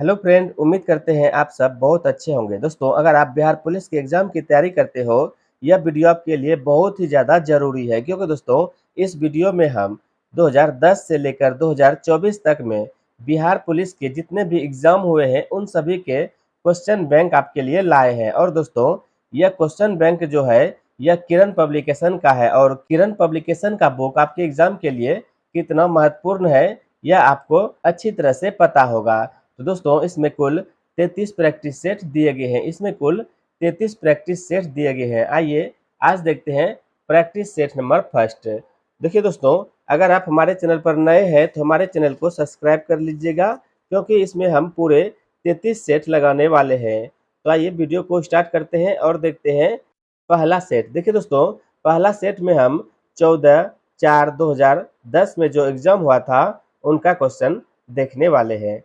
Hello friend, उम्मीद करते हैं आप सब बहुत अच्छे होंगे। दोस्तों, अगर आप बिहार पुलिस के एग्जाम की तैयारी करते हो, यह वीडियो आपके लिए बहुत ही ज़्यादा ज़रूरी है, क्योंकि दोस्तों इस वीडियो में हम 2010 से लेकर 2024 तक में बिहार पुलिस के जितने भी एग्जाम हुए हैं उन सभी के क्वेश्चन बैंक आपके लिए लाए हैं। और दोस्तों, यह क्वेश्चन बैंक जो है यह किरण पब्लिकेशन का है, और किरण पब्लिकेशन का बुक आपके एग्जाम के लिए कितना महत्वपूर्ण है यह आपको अच्छी तरह से पता होगा। तो दोस्तों, इसमें कुल 33 प्रैक्टिस सेट दिए गए हैं। इसमें कुल 33 प्रैक्टिस सेट दिए गए हैं। आइए आज देखते हैं प्रैक्टिस सेट नंबर फर्स्ट। देखिए दोस्तों, अगर आप हमारे चैनल पर नए हैं तो हमारे चैनल को सब्सक्राइब कर लीजिएगा, क्योंकि इसमें हम पूरे 33 सेट लगाने वाले हैं। तो आइए वीडियो को स्टार्ट करते हैं और देखते हैं पहला सेट। देखिए दोस्तों, पहला सेट में हम 14/4/2010 में जो एग्जाम हुआ था उनका क्वेश्चन देखने वाले हैं।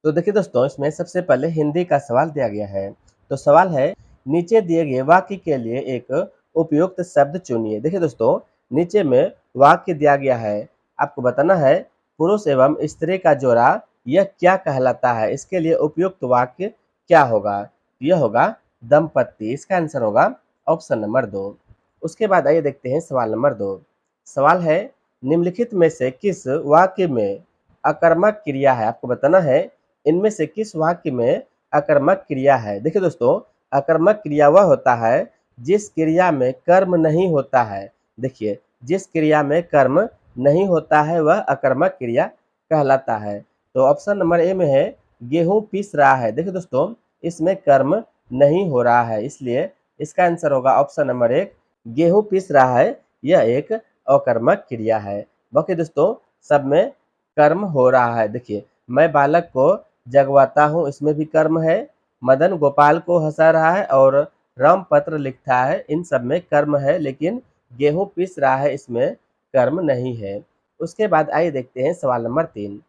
तो देखिए दोस्तों, इसमें सबसे पहले हिंदी का सवाल दिया गया है। तो सवाल है, नीचे दिए गए वाक्य के लिए एक उपयुक्त शब्द चुनिए। देखिए दोस्तों, नीचे में वाक्य दिया गया है, आपको बताना है पुरुष एवं स्त्री का जोड़ा यह क्या कहलाता है। इसके लिए उपयुक्त वाक्य क्या होगा? यह होगा दंपत्ति। इसका आंसर होगा ऑप्शन नंबर 2। उसके बाद आइए देखते हैं सवाल नंबर 2। सवाल है, निम्नलिखित में से किस वाक्य में अकर्मक क्रिया है? आपको बताना है इनमें से किस वाक्य में अकर्मक क्रिया है। देखिए दोस्तों, अकर्मक क्रिया वह होता है जिस क्रिया में कर्म नहीं होता है। देखिए, जिस क्रिया में कर्म नहीं होता है वह अकर्मक क्रिया कहलाता है। तो ऑप्शन नंबर ए में है गेहूं पीस रहा है। देखिए दोस्तों, इसमें कर्म नहीं हो रहा है, इसलिए इसका आंसर होगा ऑप्शन नंबर 1, गेहूं पीस रहा है। यह एक अकर्मक क्रिया है। बाकी दोस्तों सब में कर्म हो रहा है। देखिए, मैं बालक को जगवाता हूँ, इसमें भी कर्म है। मदन गोपाल को हंसा रहा है और राम पत्र लिखता है, इन सब में कर्म है, लेकिन गेहूं पीस रहा है इसमें कर्म नहीं है। उसके बाद आइए देखते हैं सवाल नंबर 3।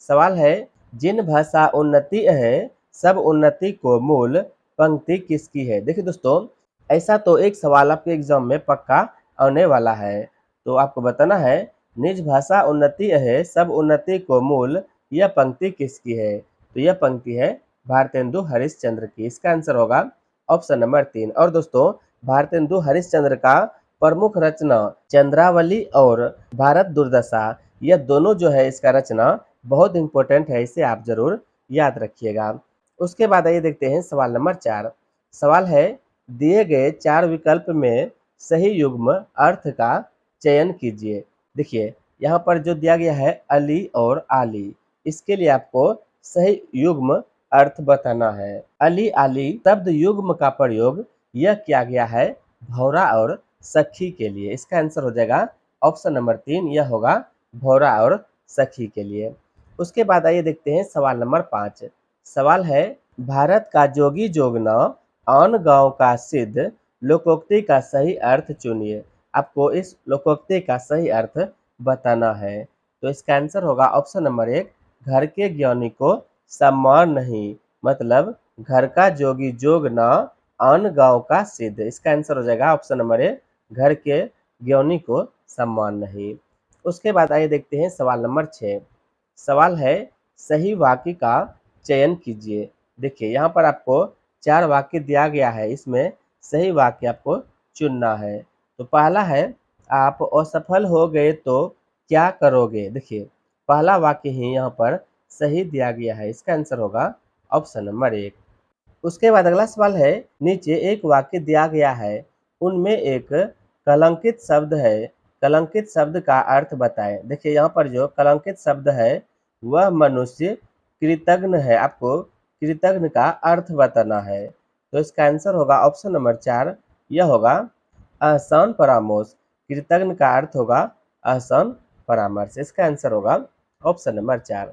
सवाल है, जिन भाषा उन्नति है सब उन्नति को मूल पंक्ति किसकी है? देखिए दोस्तों, ऐसा तो एक सवाल आपके एग्जाम में पक्का आने वाला है। तो आपको बताना है निज भाषा उन्नति है सब उन्नति को मूल यह पंक्ति किसकी है? तो यह पंक्ति है भारतेंदु हरिश्चंद्र की। इसका आंसर होगा ऑप्शन नंबर 3। और दोस्तों, भारतेंदु हरिश्चंद्र का प्रमुख रचना चंद्रावली और भारत दुर्दशा, यह दोनों जो है इसका रचना बहुत इंपॉर्टेंट है, इसे आप जरूर याद रखिएगा। उसके बाद आइए देखते हैं सवाल नंबर 4। सवाल है, दिए गए 4 विकल्प में सही युग्म अर्थ का चयन कीजिए। देखिए, यहाँ पर जो दिया गया है अली और आली, इसके लिए आपको सही युग्म अर्थ बताना है। अली आली शब्द युग्म का प्रयोग यह किया गया है भौरा और सखी के लिए। इसका आंसर हो जाएगा ऑप्शन नंबर 3, यह होगा भौरा और सखी के लिए। उसके बाद आइए देखते हैं सवाल नंबर 5। सवाल है, भारत का जोगी जोगना आन गांव का सिद्ध लोकोक्ति का सही अर्थ चुनिए। आपको इस लोकोक्ति का सही अर्थ बताना है। तो इसका आंसर होगा ऑप्शन नंबर 1, घर के ज्ञानी को सम्मान नहीं, मतलब घर का जोगी जोग ना आन गांव का सिद्ध। इसका आंसर हो जाएगा ऑप्शन नंबर 1, घर के ज्ञानी को सम्मान नहीं। उसके बाद आइए देखते हैं सवाल नंबर 6। सवाल है, सही वाक्य का चयन कीजिए। देखिए, यहाँ पर आपको 4 वाक्य दिया गया है, इसमें सही वाक्य आपको चुनना है। तो पहला है, आप असफल हो गए तो क्या करोगे? देखिए, पहला वाक्य ही यहाँ पर सही दिया गया है, इसका आंसर होगा ऑप्शन नंबर 1। उसके बाद अगला सवाल है, नीचे एक वाक्य दिया गया है, उनमें एक कलंकित शब्द है, कलंकित शब्द का अर्थ बताएं। देखिए, यहाँ पर जो कलंकित शब्द है वह मनुष्य कृतघ्न है, आपको कृतघ्न का अर्थ बताना है। तो इसका आंसर होगा ऑप्शन नंबर 4, यह होगा आसान परामर्श। कृतघ्न का अर्थ होगा आसान परामर्श। इसका आंसर होगा ऑप्शन नंबर 4।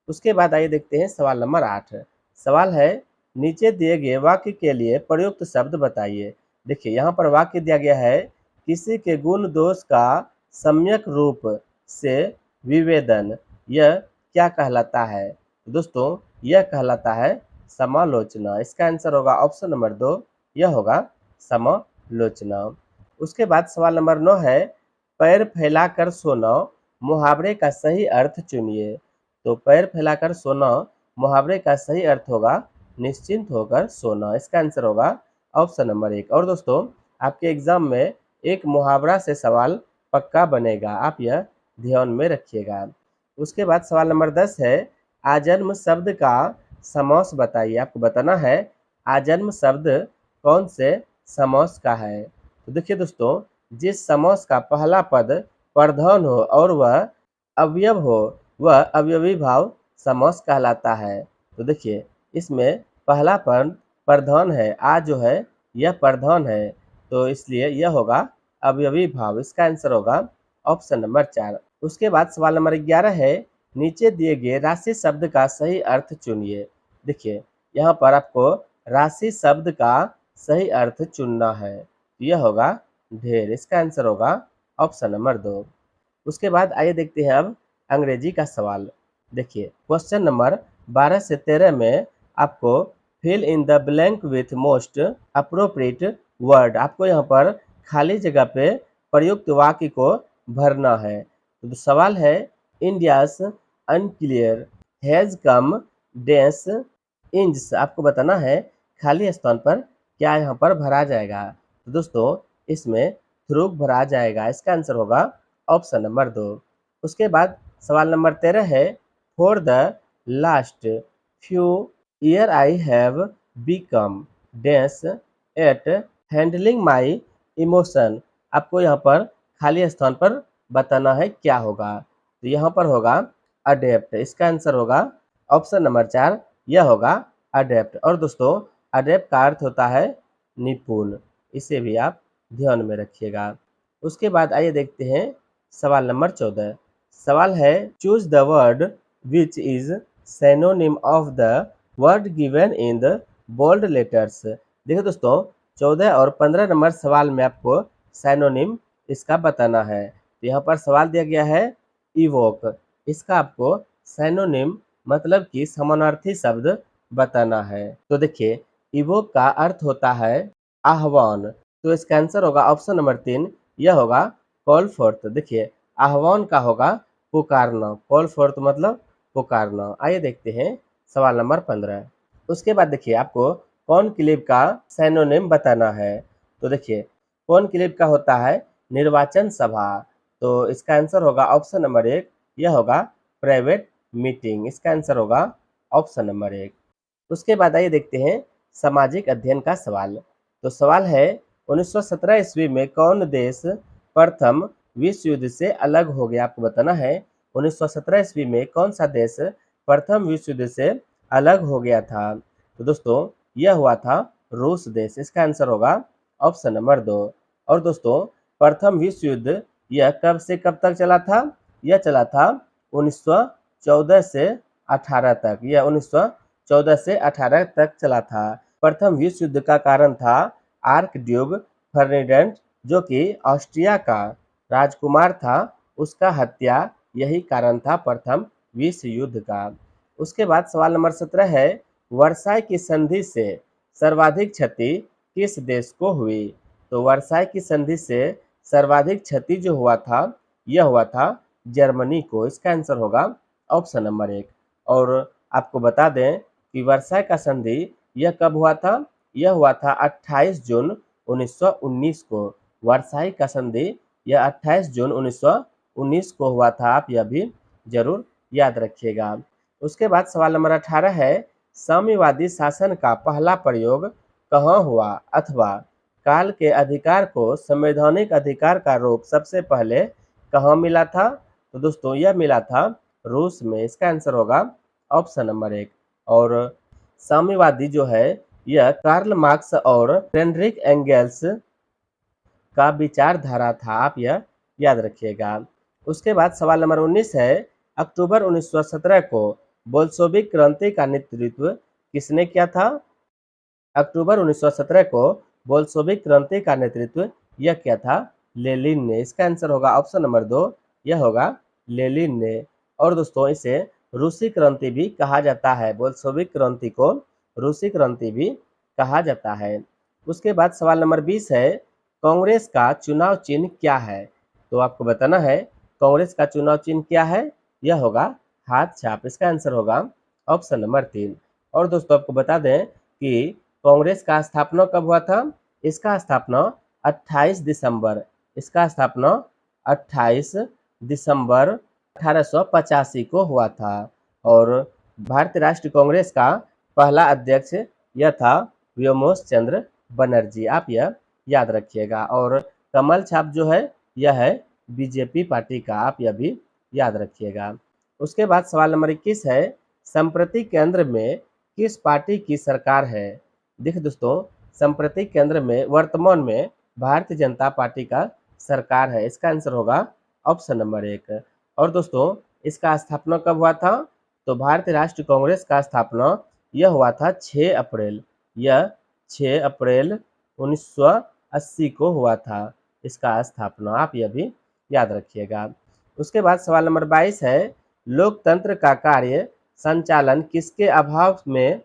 उसके बाद आइए देखते हैं सवाल नंबर 8। सवाल है, नीचे दिए गए वाक्य के लिए प्रयुक्त शब्द बताइए। देखिए, यहाँ पर वाक्य दिया गया है, किसी के गुण दोष का सम्यक रूप से विवेदन यह क्या कहलाता है? दोस्तों, यह कहलाता है समालोचना। इसका आंसर होगा ऑप्शन नंबर 2, यह होगा समालोचना। उसके बाद सवाल नंबर 9 है, पैर फैलाकर सोना मुहावरे का सही अर्थ चुनिए। तो पैर फैलाकर सोना मुहावरे का सही अर्थ होगा निश्चिंत होकर सोना। इसका आंसर होगा ऑप्शन नंबर 1। और दोस्तों आपके एग्जाम में एक मुहावरा से सवाल पक्का बनेगा, आप यह ध्यान में रखिएगा। उसके बाद सवाल नंबर 10 है, आजन्म शब्द का समास बताइए। आपको बताना है आजन्म शब्द कौन से समास का है। तो देखिए दोस्तों, जिस समास का पहला पद प्रधान हो और वह अवयव हो वह अवयवी भाव समास कहलाता है। तो देखिए इसमें पहला पद प्रधान है, आ जो है यह प्रधान है, तो इसलिए यह होगा अवयवी भाव। इसका आंसर होगा ऑप्शन नंबर 4। उसके बाद सवाल नंबर 11 है, नीचे दिए गए राशि शब्द का सही अर्थ चुनिए। देखिए यहाँ पर आपको राशि शब्द का सही अर्थ चुनना है, यह होगा ढेर। इसका आंसर होगा ऑप्शन नंबर 2। उसके बाद आइए देखते हैं अब अंग्रेजी का सवाल। देखिए क्वेश्चन नंबर 12 से 13 में आपको fill in the blank with most appropriate word, आपको यहाँ पर खाली जगह पे प्रयुक्त वाक्य को भरना है। तो सवाल है, India's unclear has come dense इंज, आपको बताना है खाली स्थान पर क्या यहाँ पर भरा जाएगा। तो दोस्तों इसमें थ्रू भरा जाएगा। इसका आंसर होगा ऑप्शन नंबर 2। उसके बाद सवाल नंबर 13 है, for the last few year I have become dense at handling my emotion, आपको यहाँ पर खाली स्थान पर बताना है क्या होगा। तो यहाँ पर होगा अडेप्ट। इसका आंसर होगा ऑप्शन नंबर 4, यह होगा अडेप्ट। और दोस्तों अडेप्ट का अर्थ होता है निपुण, इसे भी आप ध्यान में रखिएगा। उसके बाद आइए देखते हैं सवाल नंबर 14। सवाल है, choose the word which is synonym of the word given in the bold letters. देखिए दोस्तों 14 और 15 नंबर सवाल में आपको सिनोनिम इसका बताना है। तो यहाँ पर सवाल दिया गया है इवोक, इसका आपको सिनोनिम मतलब कि समानार्थी शब्द बताना है। तो देखिए इवोक का अर्थ होता है आह्वान, तो इसका आंसर होगा ऑप्शन नंबर 3, यह होगा कॉल फोर्थ। देखिए आह्वान का होगा पुकारना, कॉल फोर्थ मतलब पुकारना। आइए देखते हैं सवाल नंबर 15। उसके बाद देखिए आपको कॉनक्लेव का सिनोनिम बताना है। तो देखिए कॉनक्लेव का होता है निर्वाचन सभा, तो इसका आंसर होगा ऑप्शन नंबर 1, यह होगा प्राइवेट मीटिंग। इसका आंसर होगा ऑप्शन नंबर 1। उसके बाद आइए देखते हैं सामाजिक अध्ययन का सवाल। तो सवाल है, 1917 ईस्वी में कौन देश प्रथम विश्व युद्ध से अलग हो गया। आपको बताना है 1917 ईस्वी में कौन सा देश प्रथम विश्व युद्ध से अलग हो गया था। तो दोस्तों यह हुआ था रूस देश। इसका आंसर होगा ऑप्शन नंबर 2। और दोस्तों प्रथम विश्व युद्ध यह कब से कब तक चला था, यह चला था 1914 से 18 तक, यह 1914 से 18 तक चला था। प्रथम विश्व युद्ध का कारण था आर्क ड्यूक फर्डिनेंड, जो कि ऑस्ट्रिया का राजकुमार था, उसका हत्या यही कारण था प्रथम विश्व युद्ध का। उसके बाद सवाल नंबर 17 है, वर्साई की संधि से सर्वाधिक क्षति किस देश को हुई। तो वर्साई की संधि से सर्वाधिक क्षति जो हुआ था यह हुआ था जर्मनी को। इसका आंसर होगा ऑप्शन नंबर 1। और आपको बता दें कि वर्साई का संधि यह कब हुआ था, यह हुआ था 28 जून 1919 को। वर्साई का संधि यह 28 जून 1919 को हुआ था, आप यह भी जरूर याद रखिएगा। उसके बाद सवाल नंबर 18 है, साम्यवादी शासन का पहला प्रयोग कहाँ हुआ, अथवा काल के अधिकार को संवैधानिक अधिकार का रूप सबसे पहले कहाँ मिला था। तो दोस्तों यह मिला था रूस में। इसका आंसर होगा ऑप्शन नंबर 1। और साम्यवादी जो है यह कार्ल मार्क्स और फ्रेडरिक एंगेल्स का विचारधारा था, आप यह याद रखिएगा। उसके बाद सवाल नंबर 19 है, अक्टूबर 1917 को बोल्शेविक क्रांति का नेतृत्व किसने किया था। अक्टूबर 1917 को बोल्शेविक क्रांति का नेतृत्व यह किया था लेनिन ने। इसका आंसर होगा ऑप्शन नंबर 2, यह होगा लेनिन ने। और दोस्तों इसे रूसी क्रांति भी कहा जाता है, बोल्शेविक क्रांति को रूसी क्रांति भी कहा जाता है। उसके बाद सवाल नंबर 20 है, कांग्रेस का चुनाव चिन्ह क्या है। तो आपको बताना है कांग्रेस का चुनाव चिन्ह क्या है, यह होगा हाथ छाप। इसका आंसर होगा ऑप्शन नंबर 3। और दोस्तों आपको बता दें कि कांग्रेस का स्थापना कब हुआ था? इसका स्थापना 28 दिसंबर इसका स्थापना 28 दिसंबर 1885 को हुआ था। और भारतीय राष्ट्रीय कांग्रेस का पहला अध्यक्ष यह था व्योमोश चंद्र बनर्जी, आप यह याद रखिएगा। और कमल छाप जो है यह है बीजेपी पार्टी का, आप यह भी याद रखिएगा। उसके बाद सवाल नंबर 21 है, संप्रति केंद्र में किस पार्टी की सरकार है? देखिए दोस्तों, संप्रति केंद्र में वर्तमान में भारतीय जनता पार्टी का सरकार है, इसका आंसर होगा ऑप्शन नंबर 1। और दोस्तों इसका स्थापना कब हुआ था? तो भारतीय राष्ट्रीय कांग्रेस का स्थापना यह हुआ था 6 अप्रैल, यह 6 अप्रैल 1980 को हुआ था इसका स्थापना, आप यह भी याद रखिएगा। उसके बाद सवाल नंबर 22 है, लोकतंत्र का कार्य संचालन किसके अभाव में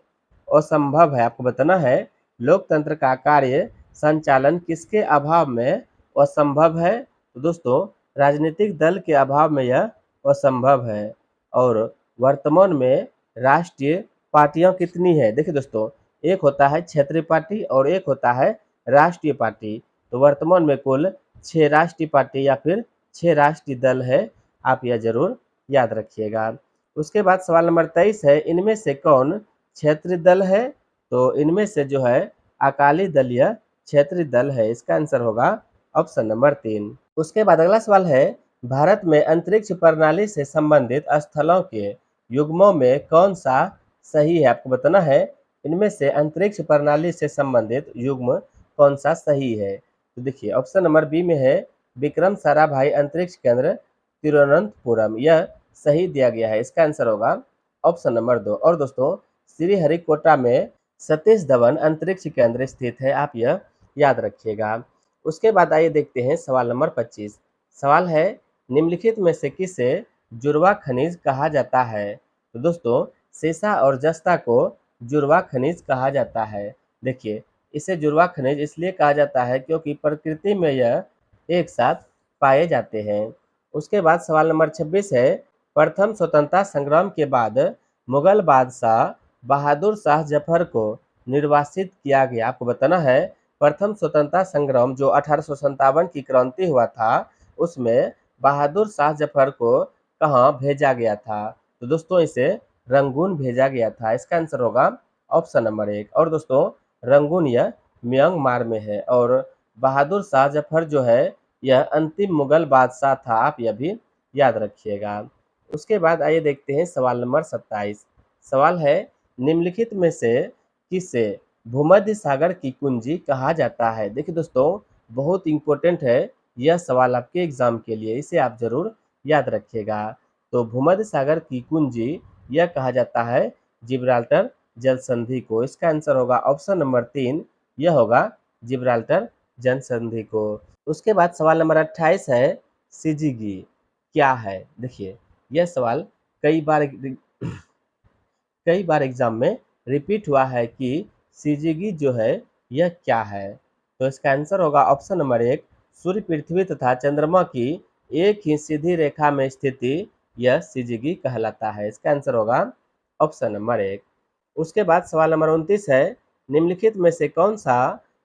असंभव है? आपको बताना है लोकतंत्र का कार्य संचालन किसके अभाव में असंभव है? तो दोस्तों राजनीतिक दल के अभाव में यह असंभव है। और वर्तमान में राष्ट्रीय पार्टियां कितनी है? देखिए दोस्तों, एक होता है क्षेत्रीय पार्टी और एक होता है राष्ट्रीय पार्टी। तो वर्तमान में कुल 6 राष्ट्रीय पार्टी या फिर 6 राष्ट्रीय दल है, आप यह जरूर याद रखिएगा। उसके बाद सवाल नंबर 23 है, इनमें से कौन क्षेत्रीय दल है? तो इनमें से जो है अकाली दलीय क्षेत्रीय दल है, इसका आंसर होगा ऑप्शन नंबर 3। उसके बाद अगला सवाल है, भारत में अंतरिक्ष प्रणाली से संबंधित स्थलों के युग्मों में कौन सा सही है? आपको बताना है इनमें से अंतरिक्ष प्रणाली से संबंधित युग्म कौन सा सही है? तो देखिए ऑप्शन नंबर बी में है विक्रम साराभाई अंतरिक्ष केंद्र तिरुवनंतपुरम, यह सही दिया गया है, इसका आंसर होगा ऑप्शन नंबर 2। और दोस्तों श्रीहरिकोटा में सतीश धवन अंतरिक्ष केंद्र स्थित है, आप यह याद रखिएगा। उसके बाद आइए देखते हैं सवाल नंबर 25। सवाल है, निम्नलिखित में से किसे जुड़वा खनिज कहा जाता है? तो दोस्तों सीसा और जस्ता को जुड़वा खनिज कहा जाता है। देखिए इसे जुड़वा खनिज इसलिए कहा जाता है क्योंकि प्रकृति में यह एक साथ पाए जाते हैं। उसके बाद सवाल नंबर 26 है, प्रथम स्वतंत्रता संग्राम के बाद मुगल बादशाह बहादुर शाह जफर को निर्वासित किया गया। आपको बताना है प्रथम स्वतंत्रता संग्राम जो 1857 की क्रांति हुआ था उसमें बहादुर शाह जफर को कहाँ भेजा गया था? तो दोस्तों इसे रंगून भेजा गया था, इसका आंसर होगा ऑप्शन नंबर 1। और दोस्तों रंगून यह म्यांमार में है। और बहादुर शाह जफर जो है यह अंतिम मुगल बादशाह था, आप यह भी याद रखिएगा। उसके बाद आइए देखते हैं सवाल नंबर 27। सवाल है, निम्नलिखित में से किसे भूमध्य सागर की कुंजी कहा जाता है? देखिए दोस्तों बहुत इंपॉर्टेंट है यह सवाल आपके एग्जाम के लिए, इसे आप जरूर याद रखिएगा। तो भूमध्य सागर की कुंजी यह कहा जाता है जिब्राल्टर जल संधि को, इसका आंसर होगा ऑप्शन नंबर 3, यह होगा जिब्राल्टर जल संधि को। उसके बाद सवाल नंबर 28 है, सिजिगी क्या है? देखिए यह सवाल कई बार एग्जाम में रिपीट हुआ है कि सिजिगी जो है यह क्या है? तो इसका आंसर होगा ऑप्शन नंबर 1, सूर्य पृथ्वी तथा चंद्रमा की एक ही सीधी रेखा में स्थिति यह सिजिगी कहलाता है, इसका आंसर होगा ऑप्शन नंबर 1। उसके बाद सवाल नंबर 29 है, निम्नलिखित में से कौन सा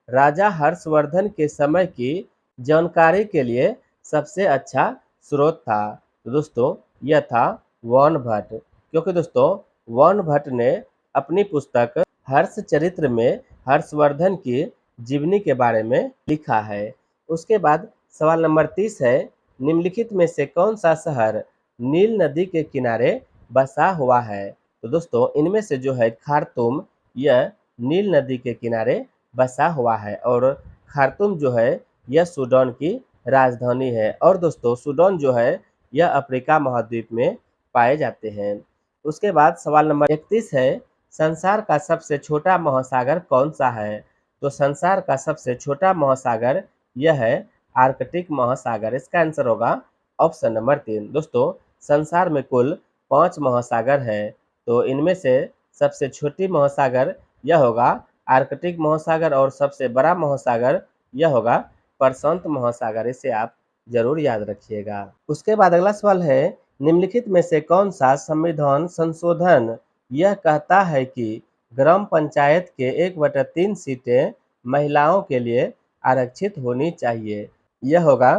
राजा हर्षवर्धन के समय की जानकारी के लिए सबसे अच्छा स्रोत था? तो दोस्तों यह था वान भट्ट, क्योंकि दोस्तों वान भट्ट ने अपनी पुस्तक हर्षचरित्र में हर्षवर्धन की जीवनी के बारे में लिखा है। उसके बाद सवाल नंबर 30 है, निम्नलिखित में से कौन सा शहर नील नदी के किनारे बसा हुआ है? तो दोस्तों इनमें से जो है खार्तूम यह नील नदी के किनारे बसा हुआ है। और खार्तूम जो है यह सूडान की राजधानी है। और दोस्तों सूडान जो है यह अफ्रीका महाद्वीप में पाए जाते हैं। उसके बाद सवाल नंबर 31 है, संसार का सबसे छोटा महासागर कौन सा है? तो संसार का सबसे छोटा महासागर यह है आर्कटिक महासागर, इसका आंसर होगा ऑप्शन नंबर 3। दोस्तों संसार में कुल 5 महासागर है, तो इनमें से सबसे छोटी महासागर यह होगा आर्कटिक महासागर और सबसे बड़ा महासागर यह होगा प्रशांत महासागर, इसे आप जरूर याद रखिएगा। उसके बाद अगला सवाल है, निम्नलिखित में से कौन सा संविधान संशोधन यह कहता है कि ग्राम पंचायत के 1/3 सीटें महिलाओं के लिए आरक्षित होनी चाहिए। यह होगा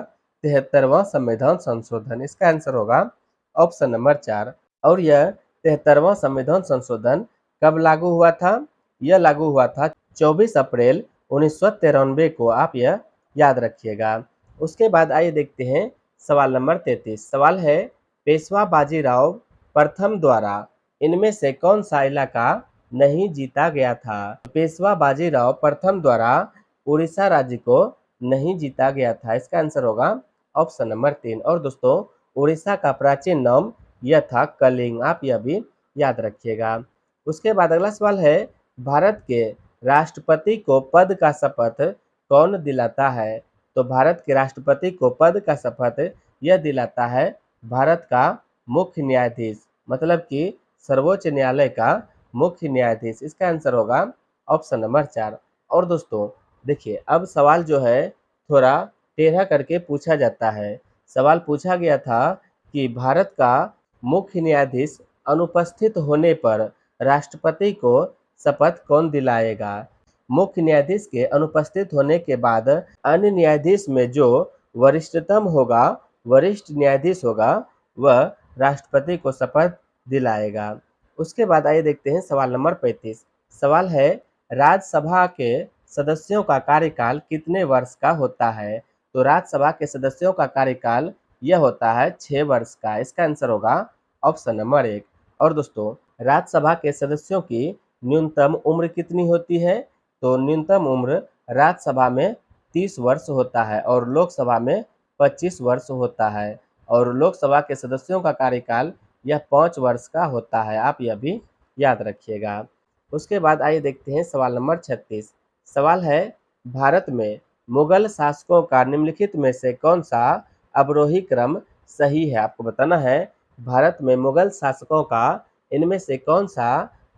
73वां संविधान संशोधन। इसका आंसर होगा ऑप्शन नंबर 4। और यह 73वां संविधान संशोधन कब लागू हुआ था? यह लागू हुआ था 24 अप्रैल 1993 को। आप यह याद रखिएगा। उसके बाद आइए देखते हैं सवाल नंबर 33। सवाल है, पेशवा बाजीराव प्रथम द्वारा इनमें से कौन सा इलाका नहीं जीता गया था? पेशवा बाजीराव प्रथम द्वारा उड़ीसा राज्य को नहीं जीता गया था। इसका आंसर होगा ऑप्शन नंबर 3। और दोस्तों, उड़ीसा का प्राचीन नाम यह था कलिंग। आप यह भी याद रखिएगा। उसके बाद अगला सवाल है, भारत के राष्ट्रपति को पद का शपथ कौन दिलाता है? तो भारत के राष्ट्रपति को पद का शपथ यह दिलाता है भारत का मुख्य न्यायाधीश, मतलब कि सर्वोच्च न्यायालय का मुख्य न्यायाधीश। इसका आंसर होगा ऑप्शन नंबर 4। और दोस्तों देखिए, अब सवाल जो है थोड़ा टेढ़ा करके पूछा जाता है। सवाल पूछा गया था कि भारत का मुख्य न्यायाधीश अनुपस्थित होने पर राष्ट्रपति को शपथ कौन दिलाएगा? मुख्य न्यायाधीश के अनुपस्थित होने के बाद अन्य न्यायाधीश में जो वरिष्ठतम होगा, वरिष्ठ न्यायाधीश होगा, वह राष्ट्रपति को शपथ दिलाएगा। उसके बाद आइए देखते हैं सवाल नंबर 35। सवाल है, राज्यसभा के सदस्यों का कार्यकाल कितने वर्ष का होता है? तो राज्यसभा के सदस्यों का कार्यकाल यह होता है 6 वर्ष का। इसका आंसर होगा ऑप्शन नंबर 1। और दोस्तों, राज्यसभा के सदस्यों की न्यूनतम उम्र कितनी होती है? तो न्यूनतम उम्र राज्यसभा में 30 वर्ष होता है और लोकसभा में 25 वर्ष होता है। और लोकसभा के सदस्यों का कार्यकाल यह 5 वर्ष का होता है। आप यह भी याद रखिएगा। उसके बाद आइए देखते हैं सवाल नंबर 36। सवाल है, भारत में मुगल शासकों का निम्नलिखित में से कौन सा अवरोही क्रम सही है? आपको बताना है भारत में मुगल शासकों का इनमें से कौन सा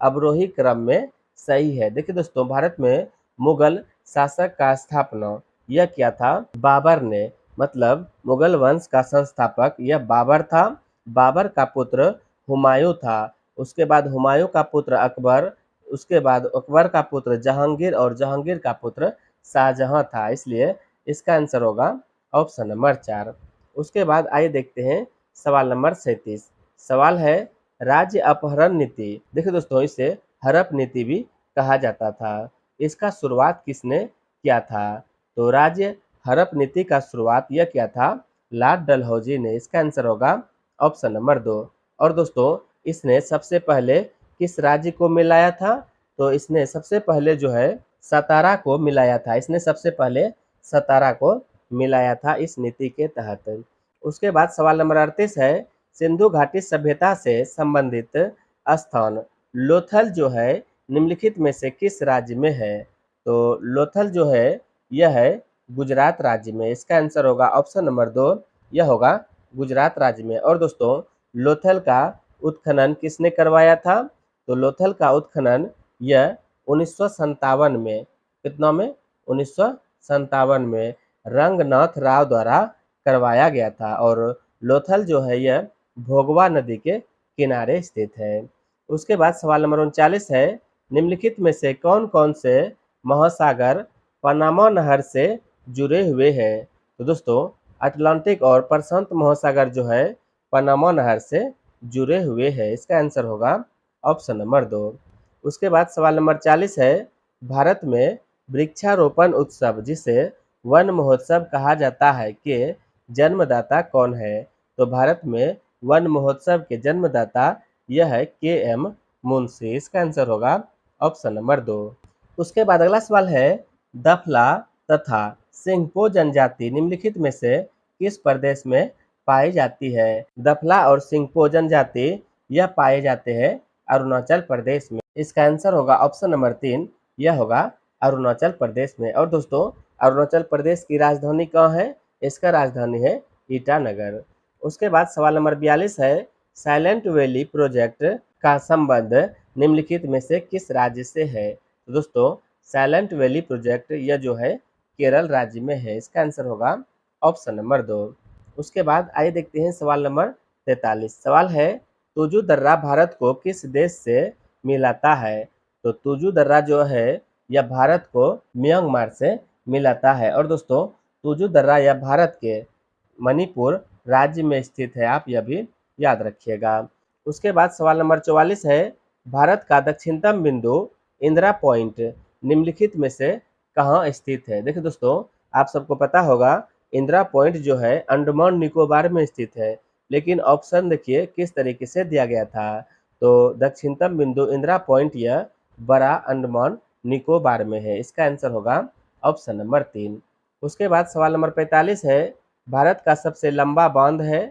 अवरोही क्रम में सही है। देखिए दोस्तों, भारत में मुगल शासक का स्थापना यह किया था बाबर ने, मतलब मुगल वंश का संस्थापक यह बाबर था। बाबर का पुत्र हुमायूं था। उसके बाद हुमायूं का पुत्र अकबर, उसके बाद अकबर का पुत्र जहांगीर और जहांगीर का पुत्र शाहजहां था। इसलिए इसका आंसर होगा ऑप्शन नंबर 4। उसके बाद आइए देखते हैं सवाल नंबर 37। सवाल है, राज्य अपहरण नीति। देखिए दोस्तों, इसे हड़प नीति भी कहा जाता था। इसका शुरुआत किसने किया था? तो राज्य हड़प नीति का शुरुआत यह किया था लॉर्ड डलहौजी ने। इसका आंसर होगा ऑप्शन नंबर 2। और दोस्तों, इसने सबसे पहले किस राज्य को मिलाया था? तो इसने सबसे पहले जो है सतारा को मिलाया था। इसने सबसे पहले सतारा को मिलाया था इस नीति के तहत। उसके बाद सवाल नंबर 38 है, सिंधु घाटी सभ्यता से संबंधित स्थान लोथल जो है निम्नलिखित में से किस राज्य में है? तो लोथल जो है यह है गुजरात राज्य में। इसका आंसर होगा ऑप्शन नंबर 2, यह होगा गुजरात राज्य में। और दोस्तों, लोथल का उत्खनन किसने करवाया था? तो लोथल का उत्खनन यह 1957 में, कितना में? 1957 में रंगनाथ राव द्वारा करवाया गया था। और लोथल जो है यह भोगवा नदी के किनारे स्थित है। उसके बाद सवाल नंबर 39 है, निम्नलिखित में से कौन कौन से महासागर पनामा नहर से जुड़े हुए हैं? तो दोस्तों, अटलांटिक और प्रशांत महासागर जो है पनामा नहर से जुड़े हुए हैं। इसका आंसर होगा ऑप्शन नंबर 2। उसके बाद सवाल नंबर 40 है, भारत में वृक्षारोपण उत्सव जिसे वन महोत्सव कहा जाता है के जन्मदाता कौन है? तो भारत में वन महोत्सव के जन्मदाता यह है के.एम. मुंशी। इसका आंसर होगा ऑप्शन नंबर 2। उसके बाद अगला सवाल है, दफला तथा सिंघपो जनजाति निम्नलिखित में से किस प्रदेश में पाई जाती है? दफला और सिंघपो जनजाति यह पाए जाते हैं अरुणाचल प्रदेश में। इसका आंसर होगा ऑप्शन नंबर 3, यह होगा अरुणाचल प्रदेश में। और दोस्तों, अरुणाचल प्रदेश की राजधानी कहाँ है? इसका राजधानी है ईटानगर। उसके बाद सवाल नंबर 42 है, साइलेंट वैली प्रोजेक्ट का संबंध निम्नलिखित में से किस राज्य से है? तो दोस्तों, साइलेंट वैली प्रोजेक्ट यह जो है केरल राज्य में है। इसका आंसर होगा ऑप्शन नंबर 2। उसके बाद आइए देखते हैं सवाल नंबर 43। सवाल है, तुजु दर्रा भारत को किस देश से मिलाता है। तो तुजू दर्रा जो है यह भारत को म्यांमार से मिलाता है। और दोस्तों तुजू दर्रा यह भारत के मणिपुर राज्य में स्थित है, आप यह भी याद रखिएगा। उसके बाद सवाल नंबर 44 है, भारत का दक्षिणतम बिंदु इंदिरा पॉइंट निम्नलिखित में से कहाँ स्थित है। देखिए दोस्तों, आप सबको पता होगा इंदिरा पॉइंट जो है अंडमान निकोबार में स्थित है, लेकिन ऑप्शन देखिए किस तरीके से दिया गया था। तो दक्षिणतम बिंदु इंदिरा पॉइंट यह बड़ा अंडमान निकोबार में है। इसका आंसर होगा ऑप्शन नंबर 3। उसके बाद सवाल नंबर 45 है, भारत का सबसे लंबा बांध है।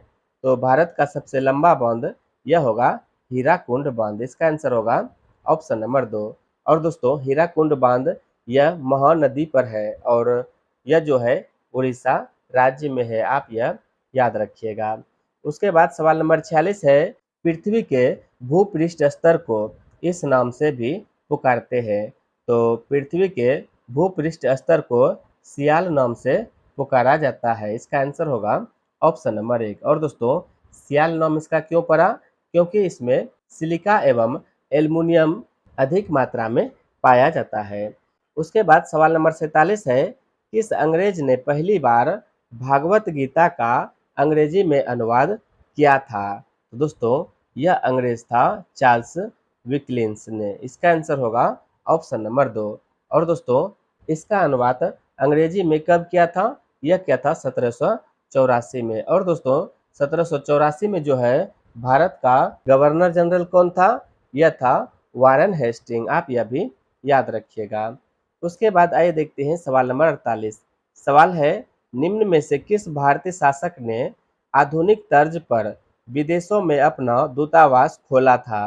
तो भारत का सबसे लंबा बांध यह होगा हीराकुंड बांध। इसका आंसर होगा ऑप्शन नंबर 2। और दोस्तों हीराकुंड बांध यह महानदी पर है और यह जो है उड़ीसा राज्य में है, आप यह याद रखिएगा। उसके बाद सवाल नंबर 46 है, पृथ्वी के भूपृष्ठ स्तर को इस नाम से भी पुकारते हैं। तो पृथ्वी के भूपृष्ठ स्तर को सियाल नाम से पुकारा जाता है। इसका आंसर होगा ऑप्शन नंबर 1। और दोस्तों सियाल नाम इसका क्यों पड़ा, क्योंकि इसमें सिलिका एवं एल्युमिनियम अधिक मात्रा में पाया जाता है। उसके बाद सवाल नंबर 47 है, किस अंग्रेज ने पहली बार भागवत गीता का अंग्रेजी में अनुवाद किया था। तो दोस्तों यह अंग्रेज था चार्ल्स विकलिंस ने। इसका आंसर होगा ऑप्शन नंबर 2। और दोस्तों इसका अनुवाद अंग्रेजी में कब किया था, यह किया था 1784 में। और दोस्तों 1784 में जो है भारत का गवर्नर जनरल कौन था, यह था वारेन हेस्टिंग, आप यह भी याद रखिएगा। उसके बाद आइए देखते हैं सवाल नंबर 48। सवाल है, निम्न में से किस भारतीय शासक ने आधुनिक तर्ज पर विदेशों में अपना दूतावास खोला था।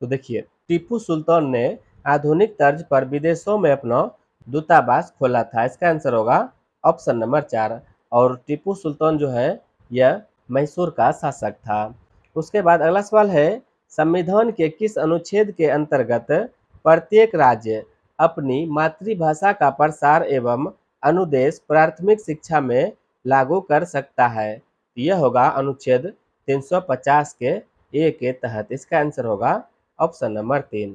तो देखिए टीपू सुल्तान ने आधुनिक तर्ज पर विदेशों में अपना दूतावास खोला था। इसका आंसर होगा ऑप्शन नंबर 4। और टीपू सुल्तान जो है यह मैसूर का शासक था। उसके बाद अगला सवाल है, संविधान के किस अनुच्छेद के अंतर्गत प्रत्येक राज्य अपनी मातृभाषा का प्रसार एवं अनुदेश प्राथमिक शिक्षा में लागू कर सकता है। यह होगा अनुच्छेद 350 के ए के तहत। इसका आंसर होगा ऑप्शन नंबर 3।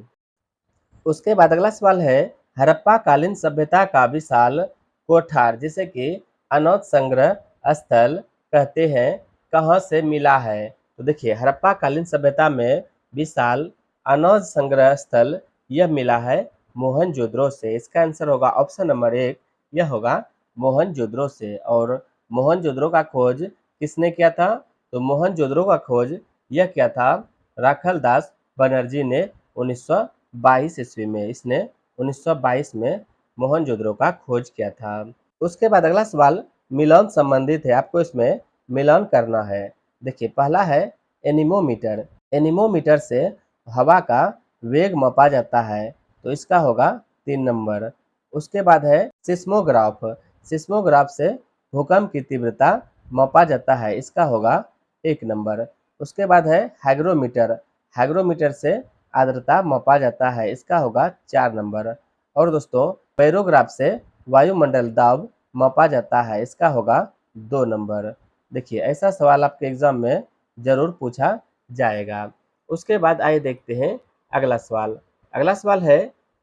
उसके बाद अगला सवाल है, हड़प्पा कालीन सभ्यता का विशाल कोठार जिसे कि अनौद संग्रह स्थल कहते हैं, कहाँ से मिला है। तो देखिए हड़प्पा कालीन सभ्यता में विशाल अनौद संग्रह स्थल यह मिला है मोहनजोदड़ो से। इसका आंसर होगा ऑप्शन नंबर 1, यह होगा मोहनजोदड़ो से। और मोहनजोदड़ो का खोज किसने किया था, तो मोहनजोदड़ो का खोज यह किया था राखल दास बनर्जी ने 1922 ईस्वी में। इसने 1922 में मोहनजोदड़ो का खोज किया था। उसके बाद अगला सवाल मिलान संबंधित है, आपको इसमें मिलान करना है। देखिए पहला है एनीमोमीटर। एनीमोमीटर से हवा का वेग मापा जाता है, तो इसका होगा 3 नंबर। उसके बाद है सिस्मोग्राफ। सिस्मोग्राफ से भूकंप की तीव्रता मापा जाता है, इसका होगा 1 नंबर। उसके बाद है हाइग्रोमीटर। हाइग्रोमीटर से आर्द्रता मापा जाता है, इसका होगा 4 नंबर। और दोस्तों बैरोग्राफ से वायुमंडल दाब मापा जाता है, इसका होगा 2 नंबर। देखिए ऐसा सवाल आपके एग्जाम में जरूर पूछा जाएगा। उसके बाद आइए देखते हैं अगला सवाल। अगला सवाल है,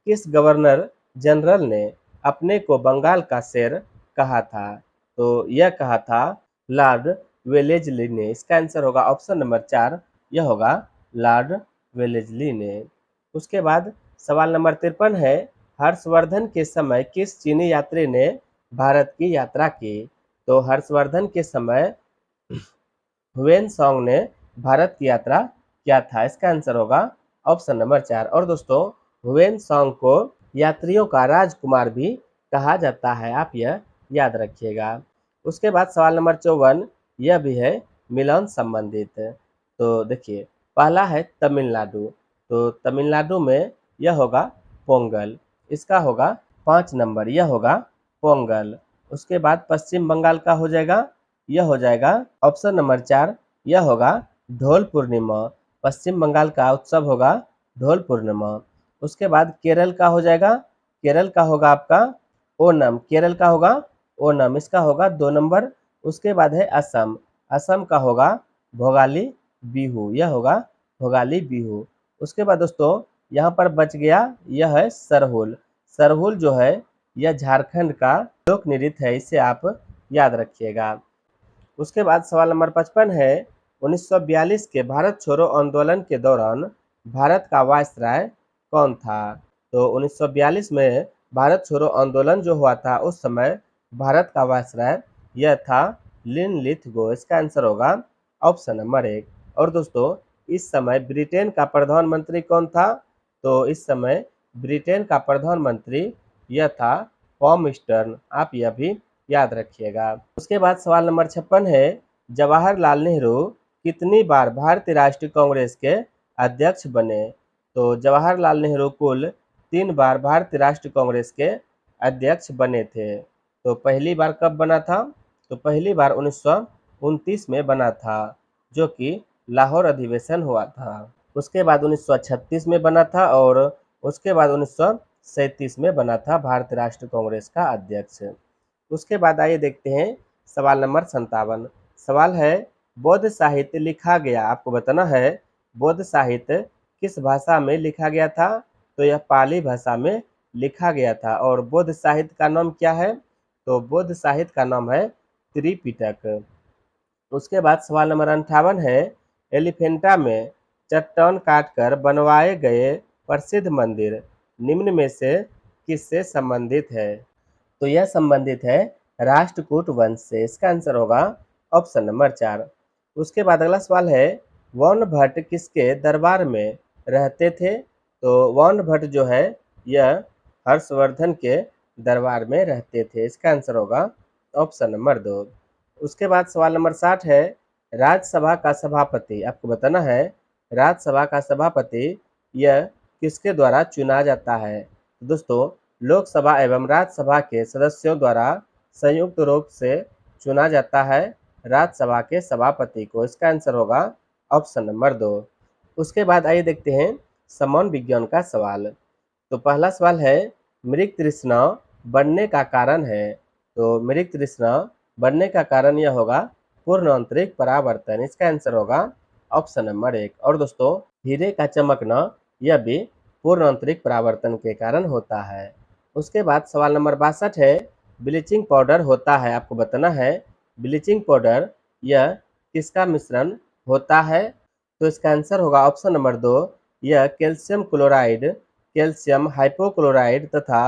किस गवर्नर जनरल ने अपने को बंगाल का शेर कहा था। तो यह कहा था लॉर्ड वेलेस्ली ने। इसका आंसर होगा ऑप्शन नंबर 4, यह होगा लॉर्ड वेलेस्ली ने। उसके बाद सवाल नंबर 53 है, हर्षवर्धन के समय किस चीनी यात्री ने भारत की यात्रा की। तो हर्षवर्धन के समय हुएन सांग ने भारत की यात्रा किया था। इसका आंसर होगा ऑप्शन नंबर 4। और दोस्तों हुएन सांग को यात्रियों का राजकुमार भी कहा जाता है, आप यह याद रखिएगा। उसके बाद सवाल नंबर 54 यह भी है मिलान संबंधित। तो देखिए पहला है तमिलनाडु। तो तमिलनाडु में यह होगा पोंगल, इसका होगा 5 नंबर, यह होगा पोंगल। उसके बाद पश्चिम बंगाल का हो जाएगा, यह हो जाएगा ऑप्शन नंबर 4, यह होगा ढोल पूर्णिमा। पश्चिम बंगाल का उत्सव होगा ढोल पूर्णिमा। उसके बाद केरल का हो जाएगा, केरल का होगा आपका ओनम। केरल का होगा ओनम, इसका होगा 2 नंबर। उसके बाद है असम। असम का होगा भोगाली बिहू, यह होगा भोगाली बिहू। उसके बाद दोस्तों यहाँ पर बच गया, यह है सरहुल। सरहुल जो है यह झारखंड का लोक नृत्य है, इसे आप याद रखिएगा। उसके बाद सवाल नंबर 55 है, 1942 के भारत छोड़ो आंदोलन के दौरान भारत का वायसराय कौन था? तो 1942 में भारत छोड़ो आंदोलन जो हुआ था उस समय भारत का वायसराय यह था लिनलिथगो। इसका आंसर होगा ऑप्शन नंबर 1। और दोस्तों इस समय ब्रिटेन का प्रधानमंत्री कौन था? तो इस समय ब्रिटेन का प्रधानमंत्री यह था पॉमस्टर्न। आप यह भी याद रखिएगा। उसके बाद सवाल नंबर 56 है, जवाहरलाल नेहरू कितनी बार भारतीय राष्ट्रीय कांग्रेस के अध्यक्ष बने? तो जवाहरलाल नेहरू कुल 3 बार भारतीय राष्ट्रीय कांग्रेस के अध्यक्ष बने थे। तो पहली बार कब बना था? तो पहली बार 1929 में बना था, जो कि लाहौर अधिवेशन हुआ था। उसके बाद 1936 में बना था और उसके बाद 1937 में बना था भारतीय राष्ट्रीय कांग्रेस का अध्यक्ष। उसके बाद आइए देखते हैं सवाल नंबर 57। सवाल है, बौद्ध साहित्य लिखा गया, आपको बताना है बौद्ध साहित्य किस भाषा में लिखा गया था? तो यह पाली भाषा में लिखा गया था। और बौद्ध साहित्य का नाम क्या है? तो बौद्ध साहित्य का नाम है त्रिपिटक। उसके बाद सवाल नंबर 58 है, एलिफेंटा में चट्टान काटकर बनवाए गए प्रसिद्ध मंदिर निम्न में से किससे संबंधित है? तो यह संबंधित है राष्ट्रकूट वंश से। इसका आंसर होगा ऑप्शन नंबर 4। उसके बाद अगला सवाल है, वॉन भट्ट किसके दरबार में रहते थे? तो वॉन भट्ट जो है यह हर्षवर्धन के दरबार में रहते थे। इसका आंसर होगा ऑप्शन नंबर 2। उसके बाद सवाल नंबर 60 है, राज्यसभा का सभापति, आपको बताना है राज्यसभा का सभापति यह किसके द्वारा चुना जाता है? दोस्तों लोकसभा एवं राज्यसभा के सदस्यों द्वारा संयुक्त रूप से चुना जाता है राज्यसभा के सभापति को। इसका आंसर होगा ऑप्शन नंबर 2। उसके बाद आइए देखते हैं समान विज्ञान का सवाल। तो पहला सवाल है, मृग तृष्णा बढ़ने का कारण है? तो मृग तृष्णा बढ़ने का कारण यह होगा पूर्ण आंतरिक परावर्तन। इसका आंसर होगा ऑप्शन नंबर 1। और दोस्तों हीरे का चमकना यह भी पूर्ण आंतरिक परावर्तन के कारण होता है। उसके बाद सवाल नंबर 62 है, ब्लीचिंग पाउडर होता है, आपको बताना है ब्लीचिंग पाउडर यह किसका मिश्रण होता है? तो इसका आंसर होगा ऑप्शन नंबर 2, यह कैल्शियम क्लोराइड, कैल्शियम हाइपोक्लोराइड तथा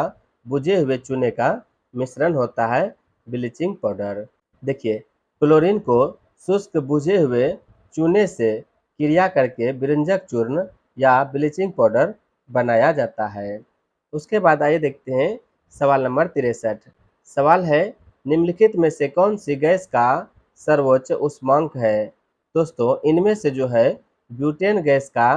बुझे हुए चूने का मिश्रण होता है ब्लीचिंग पाउडर। देखिए क्लोरीन को शुष्क बुझे हुए चूने से क्रिया करके विरंजक चूर्ण या ब्लीचिंग पाउडर बनाया जाता है। उसके बाद आइए देखते हैं सवाल नंबर 63। सवाल है, निम्नलिखित में से कौन सी गैस का सर्वोच्च उष्मांक है? दोस्तों इनमें से जो है ब्यूटेन गैस का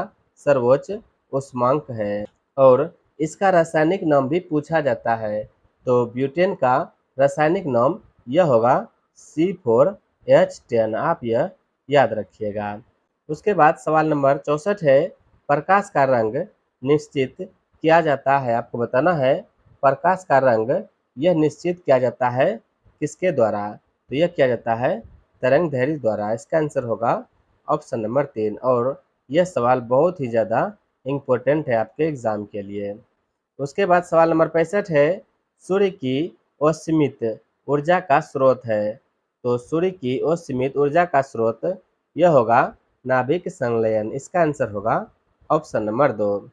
सर्वोच्च उष्मांक है और इसका रासायनिक नाम भी पूछा जाता है। तो ब्यूटेन का रासायनिक नाम यह होगा C4H10। आप यह याद रखिएगा। उसके बाद सवाल नंबर 64 है, प्रकाश का रंग निश्चित किया जाता है, आपको बताना है प्रकाश का रंग यह निश्चित किया जाता है किसके द्वारा? तो यह किया जाता है तरंग दैर्ध्य द्वारा। इसका आंसर होगा ऑप्शन नंबर 3। और यह सवाल बहुत ही ज़्यादा इम्पोर्टेंट है आपके एग्जाम के लिए। उसके बाद सवाल नंबर 65 है, सूर्य की असीमित ऊर्जा का स्रोत है? तो सूर्य की असीमित ऊर्जा का स्रोत यह होगा नाभिक संलयन। इसका आंसर होगा ऑप्शन नंबर 2।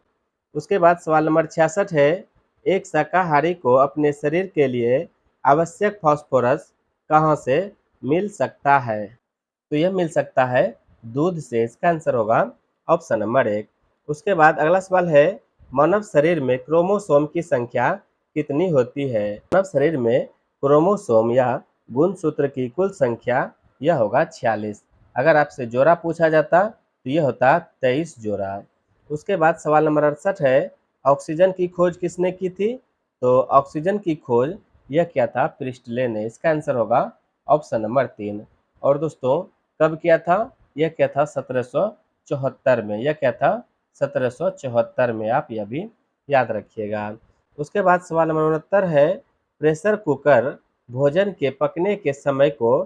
उसके बाद सवाल नंबर 66 है, एक शाकाहारी को अपने शरीर के लिए आवश्यक फास्फोरस कहाँ से मिल सकता है? तो यह मिल सकता है दूध से। इसका आंसर होगा ऑप्शन नंबर 1। उसके बाद अगला सवाल है, मानव शरीर में क्रोमोसोम की संख्या कितनी होती है? मानव शरीर में क्रोमोसोम या गुणसूत्र की कुल संख्या यह होगा 46। अगर आपसे जोड़ा पूछा जाता तो यह होता 23 जोड़ा। उसके बाद सवाल नंबर 68 है, ऑक्सीजन की खोज किसने की थी? तो ऑक्सीजन की खोज यह क्या था प्रिस्टले ने। इसका आंसर होगा ऑप्शन नंबर 3। और दोस्तों कब किया था? यह क्या था 1774 में। यह क्या था 1774 में। आप यह भी याद रखिएगा। उसके बाद सवाल नंबर 69 है, प्रेशर कुकर भोजन के पकने के समय को